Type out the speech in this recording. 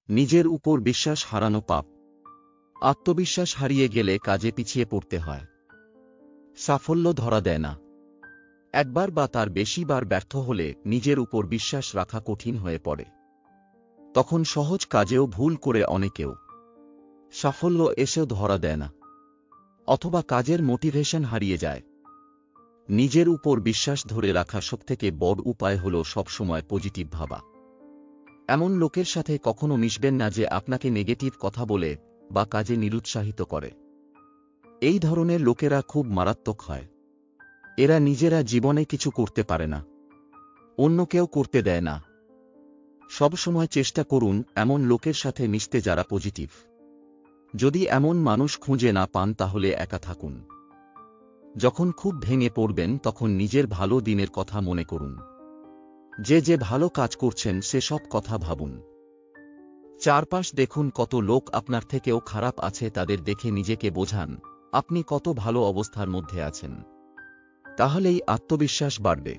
নিজের উপর বিশ্বাস হারানো পাপ। আত্মবিশ্বাস হারিয়ে গেলে কাজে পিছিয়ে পড়তে হয়। সাফল্য ধরা দেয় না। একবার বা তার বেশি বার ব্যর্থ হলে নিজের উপর বিশ্বাস রাখা কঠিন হয়ে পড়ে। তখন সহজ কাজেও ভুল করে অনেকেও সাফল্য এসেও ধরা দেয় না, অথবা কাজের মোটিভেশন হারিয়ে যায়। নিজের উপর বিশ্বাস ধরে রাখা সবথেকে বড় উপায় হল সবসময় পজিটিভ ভাবা। এমন লোকের সাথে কখনো মিশবেন না যে আপনাকে নেগেটিভ কথা বলে বা কাজে নিরুৎসাহিত করে। এই ধরনের লোকেরা খুব মারাত্মক হয়। এরা নিজেরা জীবনে কিছু করতে পারে না, অন্য কেউ করতে দেয় না। সবসময় চেষ্টা করুন এমন লোকের সাথে মিশতে যারা পজিটিভ। যদি এমন মানুষ খুঁজে না পান তাহলে একা থাকুন। যখন খুব ভেঙে পড়বেন তখন নিজের ভালো দিনের কথা মনে করুন। যে ভালো কাজ করছেন সে সব কথা ভাবুন। চারপাশ দেখুন কত লোক আপনার থেকেও খারাপ আছে, তাদের দেখে নিজেকে বোঝান আপনি কত ভালো অবস্থার মধ্যে আছেন। তাহলেই আত্মবিশ্বাস বাড়বে।